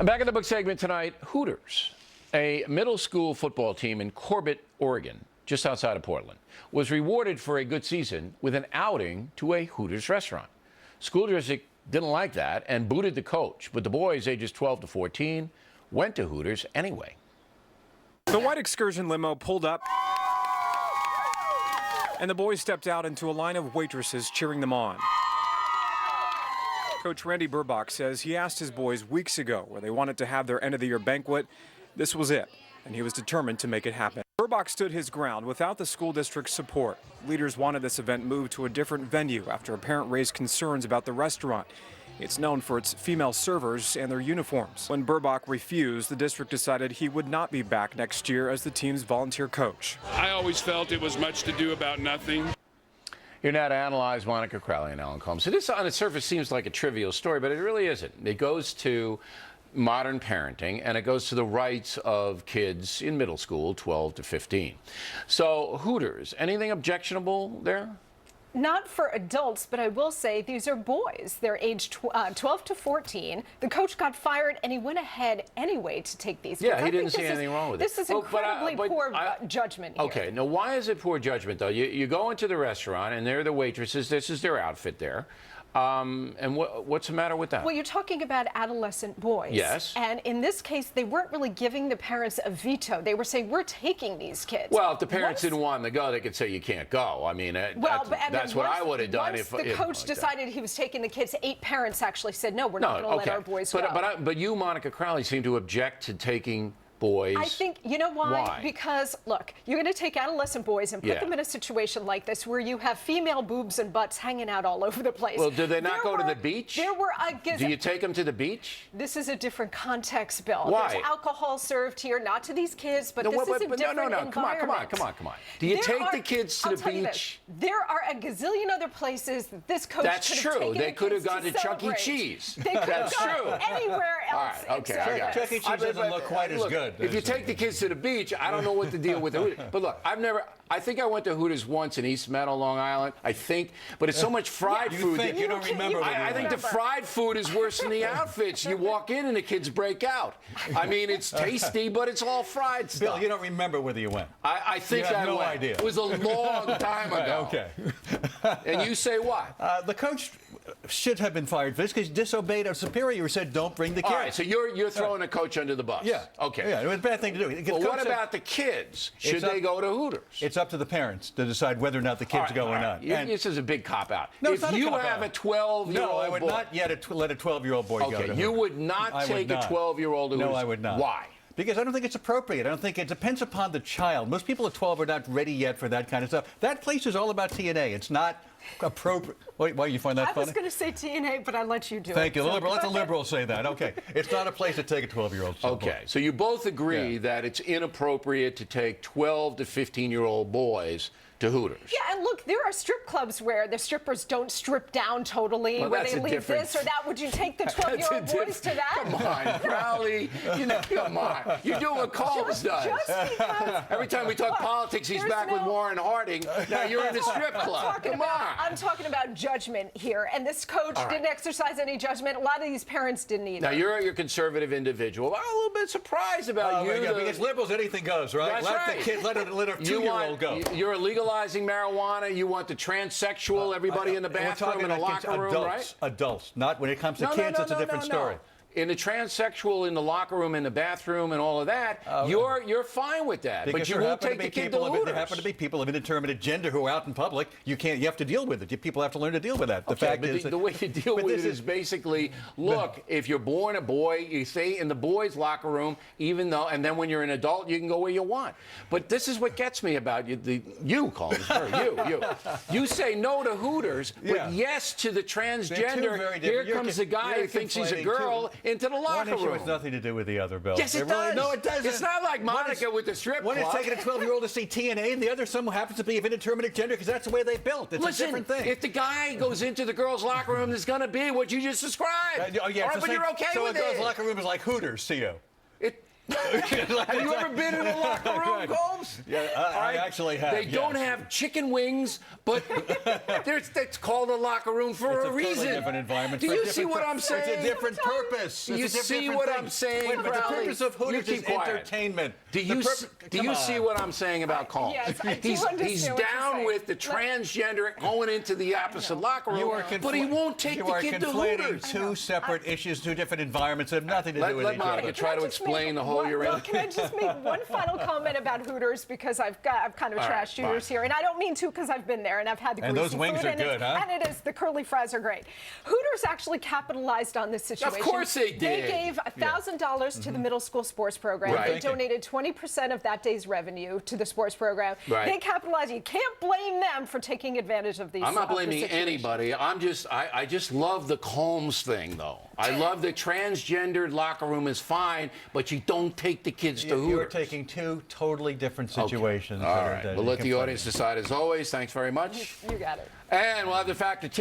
Back in the book segment tonight, Hooters, a middle school football team in Corbett, Oregon, just outside of Portland, was rewarded for a good season with an outing to a Hooters restaurant. School district didn't like that and booted the coach, but the boys, ages 12 to 14, went to Hooters anyway. The white excursion limo pulled up, and the boys stepped out into a line of waitresses cheering them on. Coach Randy Burbach says he asked his boys weeks ago where they wanted to have their end-of-the-year banquet. This was it, and he was determined to make it happen. Burbach stood his ground without the school district's support. Leaders wanted this event moved to a different venue after a parent raised concerns about the restaurant. It's known for its female servers and their uniforms. When Burbach refused, the district decided he would not be back next year as the team's volunteer coach. I always felt it was much to do about nothing. Here now to analyze Monica Crowley and Alan Combs. So this on the surface seems like a trivial story, but it really isn't. It goes to modern parenting, and it goes to the rights of kids in middle school, 12 to 15. So Hooters, anything objectionable there? Not for adults, but I will say these are boys. They're aged 12 to 14. The coach got fired, and he went ahead anyway to take these kids. Yeah, he didn't see anything wrong with it. This is incredibly poor judgment here. Okay, now why is it poor judgment, though? You go into the restaurant, and they're the waitresses. This is their outfit there. And what's the matter with that? Well, you're talking about adolescent boys. Yes. And in this case, they weren't really giving the parents a veto. They were saying, we're taking these kids. Well, if the parents didn't want them to go, they could say you can't go. I mean, that's what I would have done if the coach decided he was taking the kids. 8 parents actually said, no, we're not going to let our boys go. But you, Monica Crowley, seem to object to taking boys. I think, you know why? Because, look, you're going to take adolescent boys and put them in a situation like this where you have female boobs and butts hanging out all over the place. Well, do they not go to the beach? Do you take them to the beach? This is a different context, Bill. Why? There's alcohol served here, not to these kids, but this is a different environment. Come on. Do you take the kids to the beach? There are a gazillion other places that this coach That's could have true. taken They could have gone to Chuck E. Cheese. They could have gone anywhere else. All right, okay, I got it. Chuck E. Cheese doesn't look quite as good. If you take the kids to the beach, I don't know what the deal with the Hooters. But look, I think I went to Hooters once in East Meadow, Long Island. I think, but it's so much fried food. You don't remember. I think the fried food is worse than the outfits. You walk in and the kids break out. I mean, it's tasty, but it's all fried stuff. Bill, you don't remember whether you went. I think you have I no went. idea. It was a long time ago. Okay. And you say what? The coach should have been fired for this because he disobeyed a superior who said, don't bring the kids. All right, so you're throwing a coach under the bus. Yeah. Okay. Yeah, it was a bad thing to do. Well, what about the kids? Should they go to Hooters? It's up to the parents to decide whether or not the kids go or not. This is a big cop-out. No, if you have a 12-year-old boy... No, I would not yet let a 12-year-old boy go to Hooters. You would not take a 12-year-old to Hooters? No, I would not. Why? Because I don't think it's appropriate. I don't think it depends upon the child. Most people at 12 are not ready yet for that kind of stuff. That place is all about TNA. It's not appropriate. Why you find that funny? I was going to say TNA, but I let you do it. Thank you. Let the liberal say that. Okay. It's not a place to take a 12-year-old. Okay. So you both agree that it's inappropriate to take 12 to 15-year-old boys to Hooters. Yeah, and look, there are strip clubs where the strippers don't strip down totally, where they leave this or that. Would you take the 12-year-old boys to that? Come on, Crowley. Come on. You're doing what Combs does. Every time we talk politics, he's back with Warren Harding. Now you're in a strip club. Come on. I'm talking about judgment here, and this coach didn't exercise any judgment. A lot of these parents didn't either. Now you're a conservative individual. I'm a little bit surprised about you. Yeah, because liberals, anything goes, right? That's let right. the kid, let a 2-year-old go. You're legalizing marijuana. You want the transsexual, everybody in the bathroom, in the locker room, right? Adults. Not when it comes to kids, it's a different story. In the transsexual, in the locker room, in the bathroom, and all of that, you're fine with that. Because but you won't take the kid to Hooters. There happen to be people of indeterminate gender who are out in public. You have to deal with it. People have to learn to deal with that. The fact is the way you deal with it is basically, look, if you're born a boy, you stay in the boys' locker room, and then when you're an adult, you can go where you want. But this is what gets me about you, Collins, you say no to Hooters, but yes to the transgender. Here comes the guy who thinks he's a girl. Into the locker room. One issue has nothing to do with the other, Bill. Yes, it does. No, it doesn't. It's not like Monica with the strip club. One is taking a 12-year-old to see TNA, and the other someone happens to be of indeterminate gender because that's the way they built. It's a different thing. If the guy goes into the girls' locker room, there's going to be what you just described. Yeah, but you're okay so with it. So a girls' locker room is like Hooters to you. Have you ever been in a locker room, Combs? Yeah, I actually have. They don't have chicken wings, but it's called a locker room for It's a reason. Totally different environment. Do for a you different see what I'm It's saying? a different purpose. Do you It's a see different what thing. I'm saying, Wait, but the Crowley? purpose of Hooters You is keep quiet. entertainment. Do you Come see on. what I'm saying about Combs? Yes, I do he's understand what you're down saying. with the transgender going into the opposite locker room, but he won't take the kid to You are Hooters. conflating two separate issues, two different environments that have nothing to do with Let each Monica other. try to explain the hole you're in. Can I just make one final comment about Hooters, because I've kind of All right, trashed Hooters fine. here, and I don't mean to, because I've been there and I've had the And greasy those wings food, are and good, huh? And it is. The curly fries are great. Hooters actually capitalized on this situation. Of course they They did. gave $1,000 to the middle school sports program. Right. They donated 20% of that day's revenue to the sports program. Right. They capitalized. You can't blame them for taking advantage of these. I'm not of the blaming situation. anybody. I just love the Combs thing, though. I love the transgendered locker room is fine, but you don't take the kids to You're Hooters. taking two totally different situations. All that are- right. that We'll you let the conflate. audience decide as always. Thanks very much. You got it. And we'll have the fact